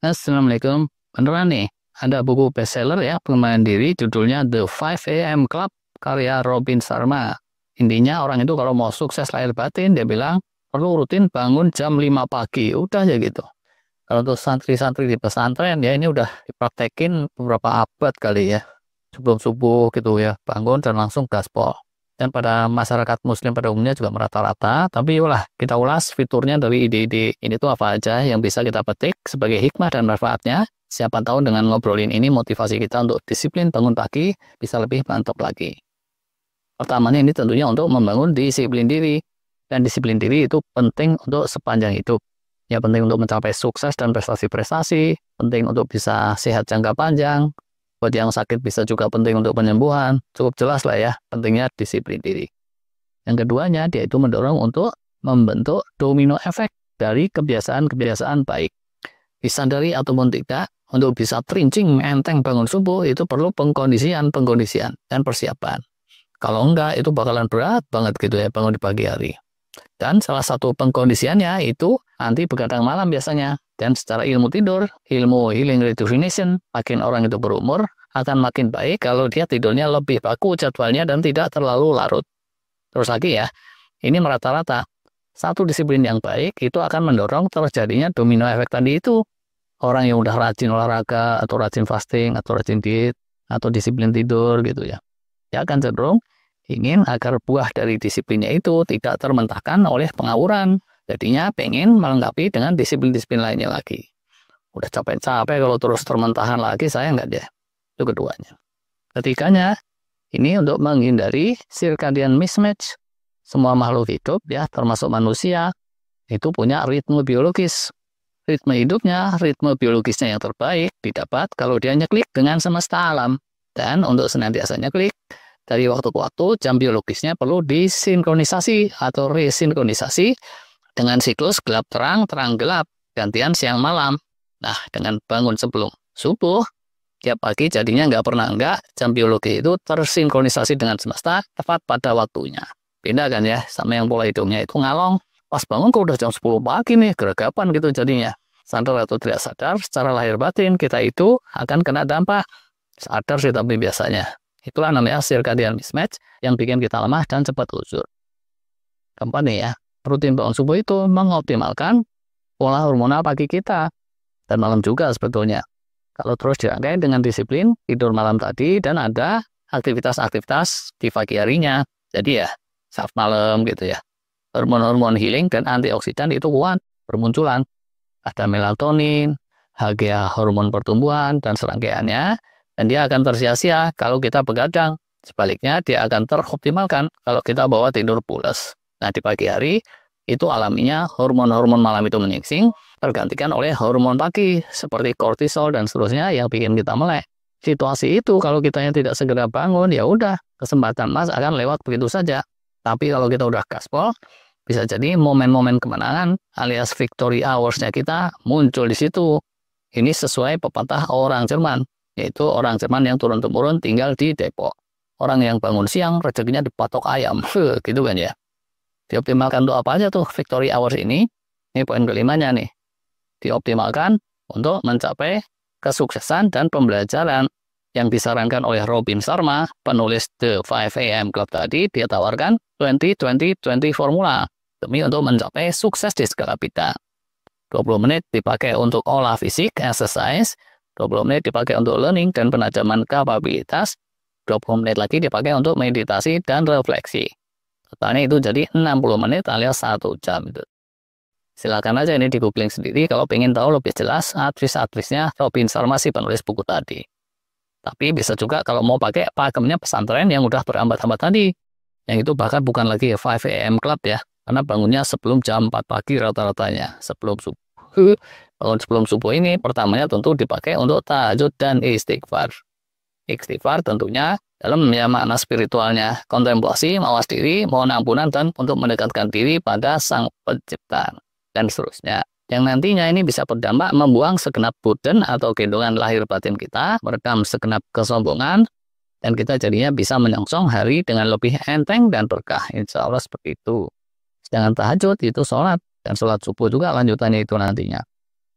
Assalamualaikum. Beneran nih, ada buku bestseller ya, pengembangan diri, judulnya The 5 AM Club, karya Robin Sharma. Intinya orang itu kalau mau sukses lahir batin, dia bilang perlu rutin bangun jam 5 pagi. Udah aja gitu. Kalau untuk santri-santri di pesantren ya ini udah dipraktekin beberapa abad kali ya. Sebelum subuh gitu ya, bangun dan langsung gaspol. Dan pada masyarakat muslim pada umumnya juga merata-rata, tapi ulah kita ulas fiturnya dari ide-ide ini tuh apa aja yang bisa kita petik sebagai hikmah dan manfaatnya. Siapa tahu dengan ngobrolin ini motivasi kita untuk disiplin bangun pagi bisa lebih mantap lagi. Pertamanya ini tentunya untuk membangun disiplin diri. Dan disiplin diri itu penting untuk sepanjang hidup. Ya penting untuk mencapai sukses dan prestasi-prestasi, penting untuk bisa sehat jangka panjang. Buat yang sakit bisa juga penting untuk penyembuhan. Cukup jelas lah ya, pentingnya disiplin diri. Yang keduanya, dia itu mendorong untuk membentuk domino efek dari kebiasaan-kebiasaan baik. Disadari ataupun tidak, untuk bisa trincing enteng bangun subuh, itu perlu pengkondisian, dan persiapan. Kalau enggak, itu bakalan berat banget gitu ya, bangun di pagi hari. Dan salah satu pengkondisiannya itu nanti begadang malam biasanya. Dan secara ilmu tidur, ilmu healing rejuvenation, makin orang itu berumur, akan makin baik kalau dia tidurnya lebih baku jadwalnya dan tidak terlalu larut. Terus lagi ya, ini merata-rata. Satu disiplin yang baik itu akan mendorong terjadinya domino efek tadi itu. Orang yang udah rajin olahraga, atau rajin fasting, atau rajin diet, atau disiplin tidur gitu ya. Dia akan cenderung ingin agar buah dari disiplinnya itu tidak termentahkan oleh pengawuran. Jadinya pengen melengkapi dengan disiplin-disiplin lainnya lagi. Udah capek-capek kalau terus termentahan lagi, saya enggak deh. Itu keduanya. Ketiganya, ini untuk menghindari circadian mismatch. Semua makhluk hidup, ya termasuk manusia, itu punya ritme biologis. Ritme hidupnya, ritme biologisnya yang terbaik didapat kalau dia nyeklik dengan semesta alam. Dan untuk senantiasa nyeklik, dari waktu ke waktu, jam biologisnya perlu disinkronisasi atau resinkronisasi dengan siklus gelap-terang, terang-gelap, gantian siang-malam. Nah, dengan bangun sebelum subuh, tiap pagi jadinya nggak pernah enggak, jam biologi itu tersinkronisasi dengan semesta tepat pada waktunya. Beda kan ya, sama yang pola hidupnya itu ngalong. Pas bangun kok udah jam 10 pagi nih, geragapan gitu jadinya. Sadar atau tidak sadar, secara lahir batin kita itu akan kena dampak. Sadar sih tapi biasanya. Itulah namanya circadian mismatch yang bikin kita lemah dan cepat uzur. Keempat nih ya, rutin bangun subuh itu mengoptimalkan pola hormonal pagi kita. Dan malam juga sebetulnya. Kalau terus dirangkai dengan disiplin, tidur malam tadi, dan ada aktivitas-aktivitas di pagi harinya. Jadi ya, saat malam gitu ya. Hormon-hormon healing dan antioksidan itu kuat bermunculan. Ada melatonin, HGH hormon pertumbuhan, dan serangkaiannya. Dan dia akan tersia-sia kalau kita begadang. Sebaliknya, dia akan teroptimalkan kalau kita bawa tidur pules. Nah, di pagi hari, itu alaminya hormon-hormon malam itu menyingsing, tergantikan oleh hormon pagi, seperti kortisol dan seterusnya yang bikin kita melek. Situasi itu, kalau kita yang tidak segera bangun, ya udah, kesempatan emas akan lewat begitu saja. Tapi kalau kita udah gaspol, bisa jadi momen-momen kemenangan alias victory hours-nya kita muncul di situ. Ini sesuai pepatah orang Jerman, yaitu orang Jerman yang turun-temurun tinggal di Depok. Orang yang bangun siang, rezekinya dipatok ayam, gitu kan ya. Dioptimalkan untuk apa aja tuh victory hours ini? Ini poin kelimanya nih. Dioptimalkan untuk mencapai kesuksesan dan pembelajaran yang disarankan oleh Robin Sharma, penulis The 5 AM Club tadi. Dia tawarkan 20-20-20 formula demi untuk mencapai sukses di segala bidang. 20 menit dipakai untuk olah fisik, exercise. 20 menit dipakai untuk learning dan penajaman kapabilitas. 20 menit lagi dipakai untuk meditasi dan refleksi. Totalnya itu jadi 60 menit alias 1 jam itu. Silakan aja ini di googling sendiri kalau pengen tahu lebih jelas advice-advice-nya Robin Sharma si penulis buku tadi. Tapi bisa juga kalau mau pakai pakemnya pesantren yang udah berhambat-hambat tadi. Yang itu bahkan bukan lagi 5 AM Club ya. Karena bangunnya sebelum jam 4 pagi rata-ratanya. Sebelum subuh. Bangun sebelum subuh ini pertamanya tentu dipakai untuk tahajud dan istighfar. Istighfar tentunya dalam ya makna spiritualnya kontemplasi, mawas diri, mohon ampunan, dan untuk mendekatkan diri pada Sang Pencipta dan seterusnya. Yang nantinya ini bisa berdampak membuang segenap burden atau gendongan lahir batin kita, meredam segenap kesombongan, dan kita jadinya bisa menyongsong hari dengan lebih enteng dan berkah. Insya Allah seperti itu. Sedangkan tahajud itu sholat, dan sholat subuh juga lanjutannya itu nantinya.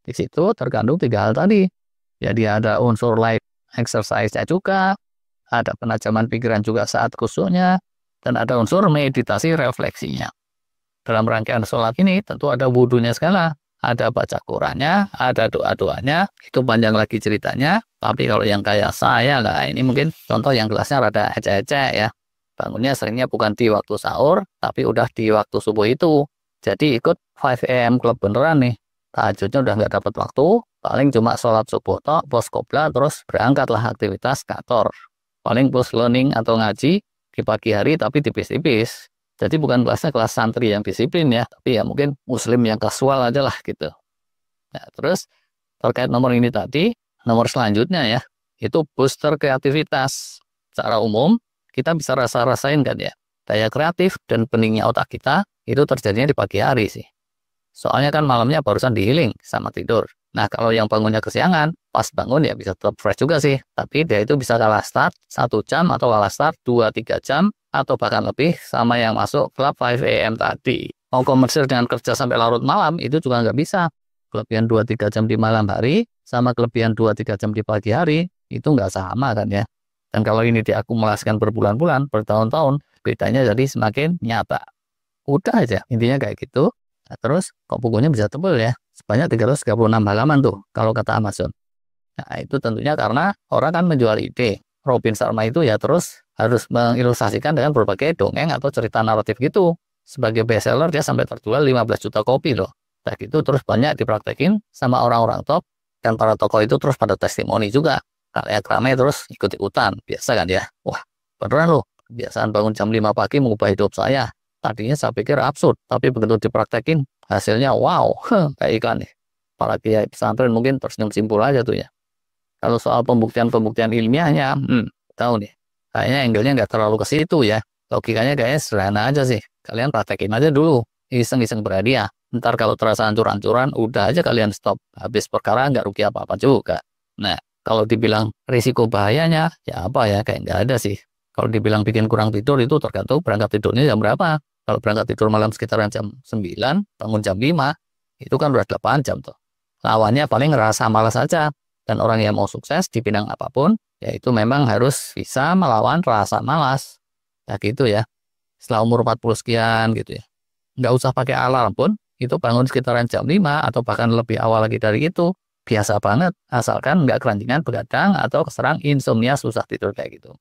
Di situ terkandung 3 hal tadi. Jadi ada unsur light exercise-nya juga, ada penajaman pikiran juga saat khusyuknya, dan ada unsur meditasi refleksinya. Dalam rangkaian sholat ini tentu ada wudhunya segala, ada baca Qurannya, ada doa-doanya, itu panjang lagi ceritanya. Tapi kalau yang kayak saya lah, ini mungkin contoh yang gelasnya rada ecek-ecek ya. Bangunnya seringnya bukan di waktu sahur, tapi udah di waktu subuh itu. Jadi ikut 5 AM Club beneran nih. Tahajudnya udah nggak dapat waktu, paling cuma sholat subuh tok, pos qoblah, terus berangkatlah aktivitas kantor. Paling post learning atau ngaji di pagi hari tapi tipis-tipis. Jadi bukan kelasnya kelas santri yang disiplin ya, tapi ya mungkin muslim yang kasual aja lah gitu. Nah, terus terkait nomor ini tadi, nomor selanjutnya ya, itu booster kreativitas. Secara umum, kita bisa rasain kan ya, daya kreatif dan beningnya otak kita itu terjadinya di pagi hari sih. Soalnya kan malamnya barusan di-healing sama tidur. Nah, kalau yang bangunnya kesiangan, pas bangun ya bisa tetap fresh juga sih. Tapi dia itu bisa kalah start 1 jam atau kalah start 2-3 jam atau bahkan lebih sama yang masuk klub 5 AM tadi. Mau komersil dengan kerja sampai larut malam itu juga nggak bisa. Kelebihan 2-3 jam di malam hari sama kelebihan 2-3 jam di pagi hari itu nggak sama kan ya. Dan kalau ini diakumulasikan berbulan-bulan, bertahun-tahun, bedanya jadi semakin nyata. Udah aja, intinya kayak gitu. Nah, terus kok bukunya bisa tebel ya? Sebanyak 336 halaman tuh kalau kata Amazon. Nah, itu tentunya karena orang kan menjual ide. Robin Sharma itu ya terus harus mengilustrasikan dengan berbagai dongeng atau cerita naratif gitu. Sebagai bestseller dia sampai terjual 15 juta kopi loh. Nah gitu terus banyak dipraktekin sama orang-orang top. Dan para tokoh itu terus pada testimoni juga. Kayak ramai terus ikut-ikutan. Biasa kan ya. Wah beneran loh. Kebiasaan bangun jam 5 pagi mengubah hidup saya. Tadinya saya pikir absurd. Tapi begitu dipraktekin hasilnya wow. Kayak ikan nih. Para kiai pesantren mungkin tersenyum simpul aja tuh ya. Kalau soal pembuktian ilmiahnya, tahu nih. Kayaknya angle-nya nggak terlalu ke situ ya. Logikanya kayaknya sederhana aja sih. Kalian praktekin aja dulu. Iseng-iseng berhadiah. Ntar kalau terasa hancur-hancuran, udah aja kalian stop. Habis perkara nggak rugi apa-apa juga. Nah, kalau dibilang risiko bahayanya, ya apa ya, kayak nggak ada sih. Kalau dibilang bikin kurang tidur, itu tergantung berangkat tidurnya jam berapa. Kalau berangkat tidur malam sekitaran jam 9, bangun jam 5, itu kan udah 8 jam tuh. Lawannya paling ngerasa malas aja. Dan orang yang mau sukses di bidang apapun, yaitu memang harus bisa melawan rasa malas. Ya gitu ya. Setelah umur 40 sekian gitu ya. Nggak usah pakai alarm pun, itu bangun sekitaran jam 5 atau bahkan lebih awal lagi dari itu. Biasa banget, asalkan nggak keranjingan begadang atau keserang insomnia susah tidur kayak gitu.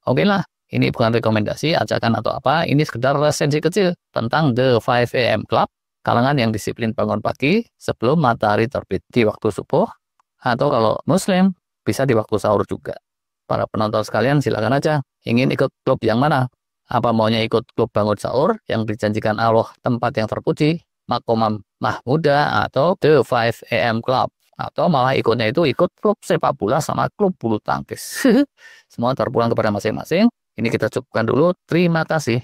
Oke lah, ini bukan rekomendasi, ajakan atau apa, ini sekedar resensi kecil tentang The 5 AM Club, kalangan yang disiplin bangun pagi sebelum matahari terbit di waktu subuh, atau kalau muslim bisa di waktu sahur juga. Para penonton sekalian silakan aja ingin ikut klub yang mana. Apa maunya ikut klub bangun sahur yang dijanjikan Allah tempat yang terpuji, Makomam Mahmuda, atau The 5 AM Club, atau malah ikutnya itu ikut klub sepak bola sama klub bulu tangkis. Semua terpulang kepada masing-masing. Ini kita cukupkan dulu. Terima kasih.